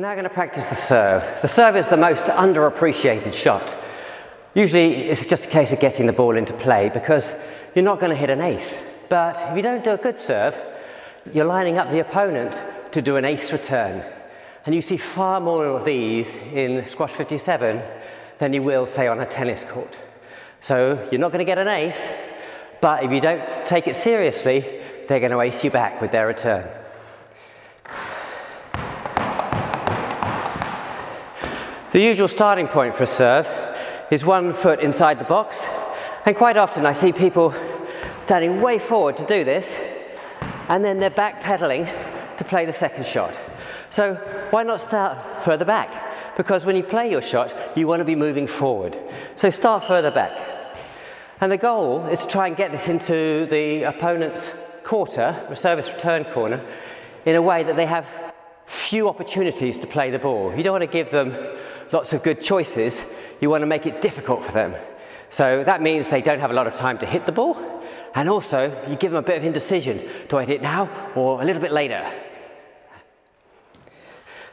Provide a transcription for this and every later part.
We're now going to practice the serve. The serve is the most underappreciated shot. Usually it's just a case of getting the ball into play because you're not going to hit an ace. But if you don't do a good serve, you're lining up the opponent to do an ace return. And you see far more of these in Squash57 than you will, say, on a tennis court. So you're not going to get an ace, but if you don't take it seriously, they're going to ace you back with their return. The usual starting point for a serve is 1 foot inside the box, and quite often I see people standing way forward to do this, and then they're backpedaling to play the second shot. So why not start further back? Because when you play your shot, you want to be moving forward. So start further back. And the goal is to try and get this into the opponent's quarter, the service return corner, in a way that they have few opportunities to play the ball. You don't want to give them lots of good choices, you want to make it difficult for them. So that means they don't have a lot of time to hit the ball, and also you give them a bit of indecision. Do I hit it now or a little bit later?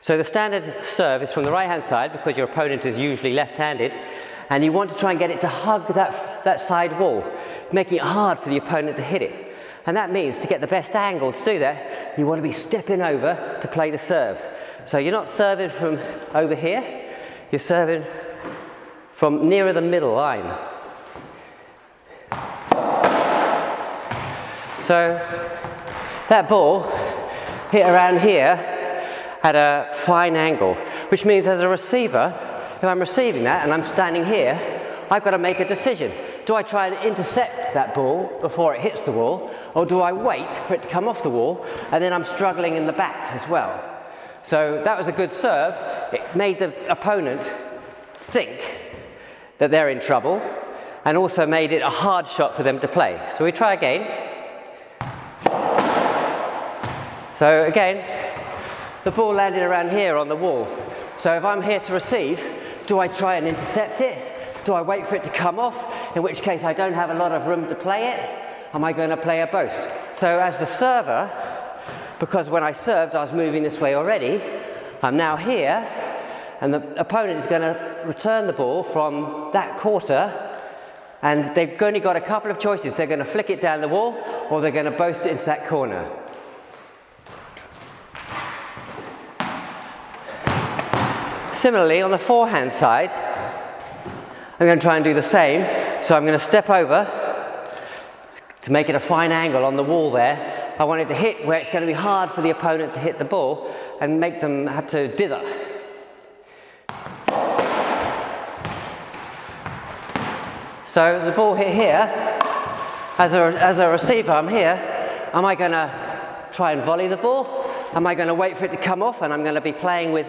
So the standard serve is from the right hand side because your opponent is usually left-handed, and you want to try and get it to hug that side wall, making it hard for the opponent to hit it. And that means to get the best angle to do that, you want to be stepping over to play the serve. So you're not serving from over here, you're serving from nearer the middle line. So that ball hit around here at a fine angle, which means as a receiver, if I'm receiving that and I'm standing here, I've got to make a decision. Do I try and intercept that ball before it hits the wall, or do I wait for it to come off the wall and then I'm struggling in the back as well? So that was a good serve. It made the opponent think that they're in trouble and also made it a hard shot for them to play. So we try again. So again, the ball landed around here on the wall. So if I'm here to receive, do I try and intercept it? Do I wait for it to come off, in which case I don't have a lot of room to play it? Am I going to play a boast? So as the server, because when I served I was moving this way already, I'm now here, and the opponent is going to return the ball from that quarter, and they've only got a couple of choices. They're going to flick it down the wall, or they're going to boast it into that corner. Similarly, on the forehand side, I'm going to try and do the same. So I'm going to step over to make it a fine angle on the wall there. I want it to hit where it's going to be hard for the opponent to hit the ball and make them have to dither. So the ball hit here. As a receiver, I'm here. Am I going to try and volley the ball? Am I going to wait for it to come off, and I'm going to be playing with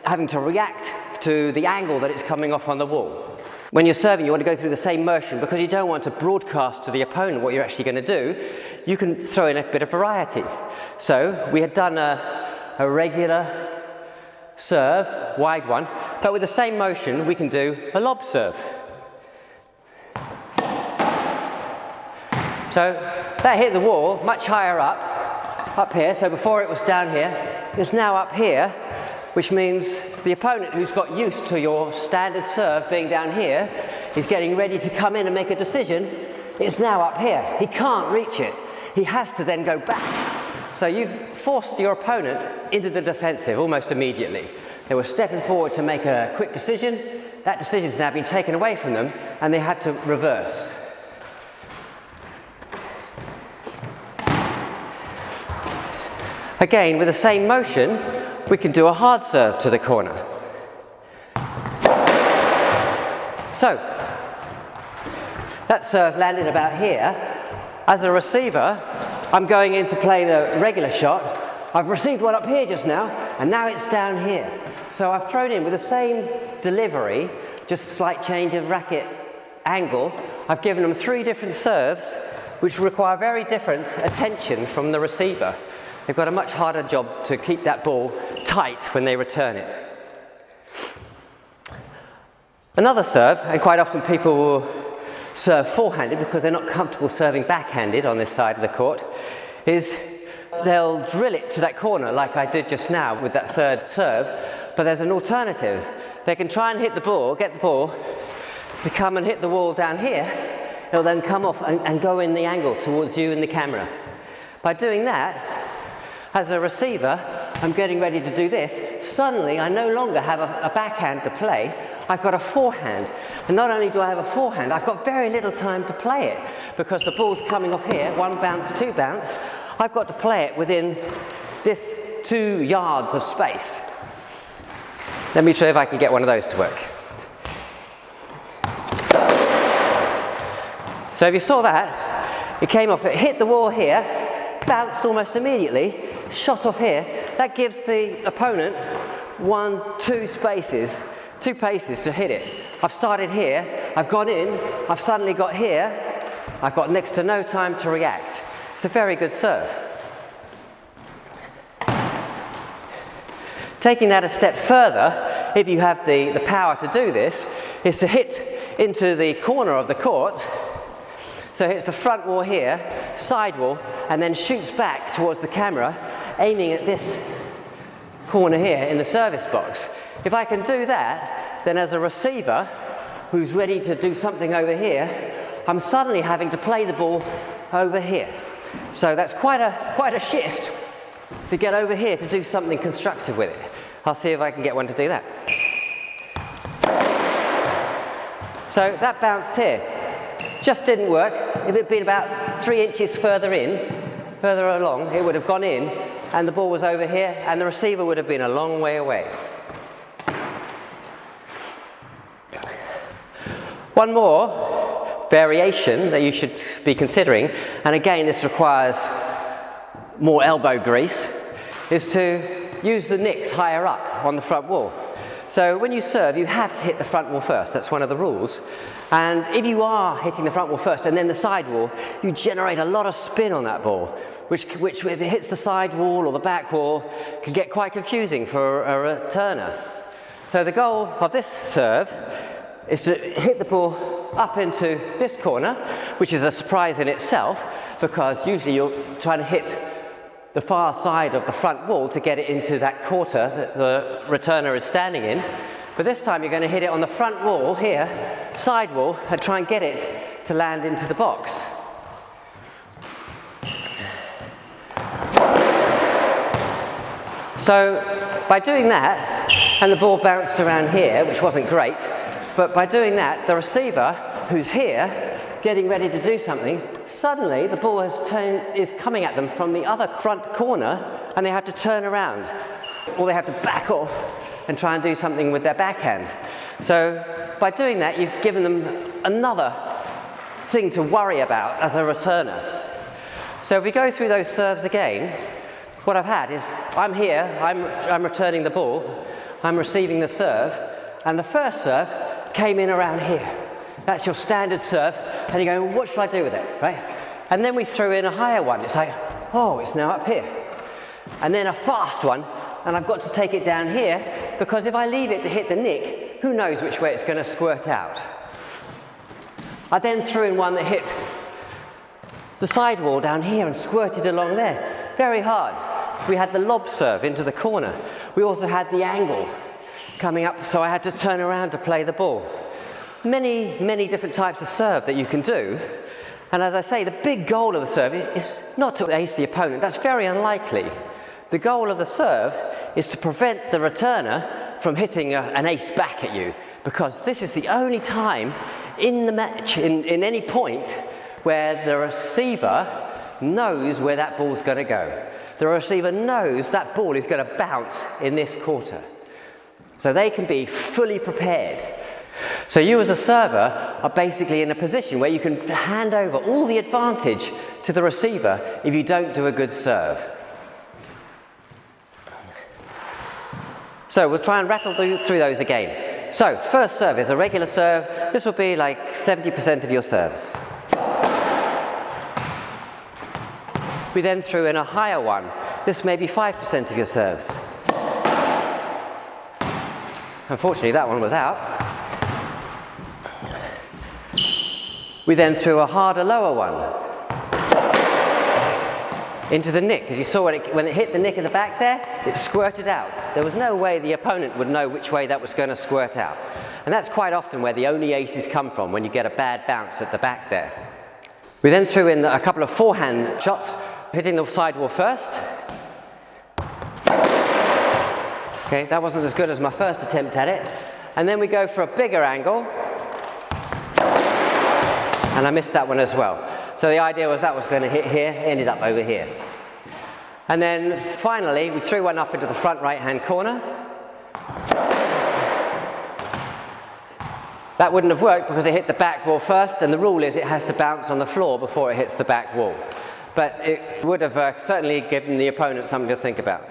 having to react to the angle that it's coming off on the wall? When you're serving, you want to go through the same motion because you don't want to broadcast to the opponent what you're actually going to do. You can throw in a bit of variety. So we had done a regular serve, wide one, but with the same motion we can do a lob serve. So that hit the wall much higher up here. So before it was down here, it's now up here, which means the opponent who's got used to your standard serve being down here is getting ready to come in and make a decision. It's now up here. He can't reach it. He has to then go back. So you've forced your opponent into the defensive almost immediately. They were stepping forward to make a quick decision. That decision's now been taken away from them, and they had to reverse. Again, with the same motion, we can do a hard serve to the corner. So, that serve landed about here. As a receiver, I'm going in to play the regular shot. I've received one up here just now, and now it's down here. So I've thrown in with the same delivery, just a slight change of racket angle. I've given them 3 different serves, which require very different attention from the receiver. They've got a much harder job to keep that ball tight when they return it. Another serve, and quite often people will serve forehanded because they're not comfortable serving backhanded on this side of the court, is they'll drill it to that corner like I did just now with that third serve, but there's an alternative. They can try and hit the ball, get the ball to come and hit the wall down here. It'll then come off and go in the angle towards you and the camera. By doing that, as a receiver, I'm getting ready to do this. Suddenly, I no longer have a backhand to play. I've got a forehand. And not only do I have a forehand, I've got very little time to play it because the ball's coming off here, 1 bounce, 2 bounce. I've got to play it within this 2 yards of space. Let me show if I can get one of those to work. So if you saw that, it came off, it hit the wall here, bounced almost immediately, shot off here. That gives the opponent 2 paces to hit it. I've started here, I've gone in, I've suddenly got here, I've got next to no time to react. It's a very good serve. Taking that a step further, if you have the power to do this, is to hit into the corner of the court. So it hits the front wall here, side wall, and then shoots back towards the camera, aiming at this corner here in the service box. If I can do that, then as a receiver who's ready to do something over here, I'm suddenly having to play the ball over here. So that's quite a shift to get over here to do something constructive with it. I'll see if I can get one to do that. So that bounced here. Just didn't work. If it had been about 3 inches further along, it would have gone in and the ball was over here and the receiver would have been a long way away. One more variation that you should be considering, and again this requires more elbow grease, is to use the nicks higher up on the front wall. So when you serve, you have to hit the front wall first. That's one of the rules. And if you are hitting the front wall first and then the side wall, you generate a lot of spin on that ball, which if it hits the side wall or the back wall, can get quite confusing for a returner. So the goal of this serve is to hit the ball up into this corner, which is a surprise in itself, because usually you're trying to hit the far side of the front wall to get it into that quarter that the returner is standing in. But this time you're going to hit it on the front wall here, side wall, and try and get it to land into the box. So by doing that, and the ball bounced around here, which wasn't great, but by doing that, the receiver, who's here, getting ready to do something, suddenly the ball is coming at them from the other front corner, and they have to turn around, or they have to back off and try and do something with their backhand. So by doing that, you've given them another thing to worry about as a returner. So if we go through those serves again, what I've had is I'm here, I'm returning the ball, I'm receiving the serve, and the first serve came in around here. That's your standard serve, and you go, well, what should I do with it, right? And then we threw in a higher one. It's like, oh, it's now up here. And then a fast one, and I've got to take it down here, because if I leave it to hit the nick, who knows which way it's going to squirt out. I then threw in one that hit the side wall down here and squirted along there. Very hard. We had the lob serve into the corner. We also had the angle coming up, so I had to turn around to play the ball. Many different types of serve that you can do. And as I say, the big goal of the serve is not to ace the opponent. That's very unlikely. The goal of the serve is to prevent the returner from hitting an ace back at you, because this is the only time in the match, in any point, where the receiver knows where that ball's going to go. The receiver knows that ball is going to bounce in this quarter. So they can be fully prepared. So you as a server are basically in a position where you can hand over all the advantage to the receiver if you don't do a good serve. So we'll try and rattle through those again. So first serve is a regular serve. This will be like 70% of your serves. We then threw in a higher one. This may be 5% of your serves. Unfortunately, that one was out. We then threw a harder, lower one. into the nick. As you saw when it hit the nick of the back there, it squirted out. There was no way the opponent would know which way that was going to squirt out. And that's quite often where the only aces come from, when you get a bad bounce at the back there. We then threw in a couple of forehand shots, hitting the sidewall first. Okay, that wasn't as good as my first attempt at it. And then we go for a bigger angle. And I missed that one as well. So the idea was that was going to hit here, it ended up over here. And then finally, we threw one up into the front right-hand corner. That wouldn't have worked because it hit the back wall first, and the rule is it has to bounce on the floor before it hits the back wall. But it would have certainly given the opponent something to think about.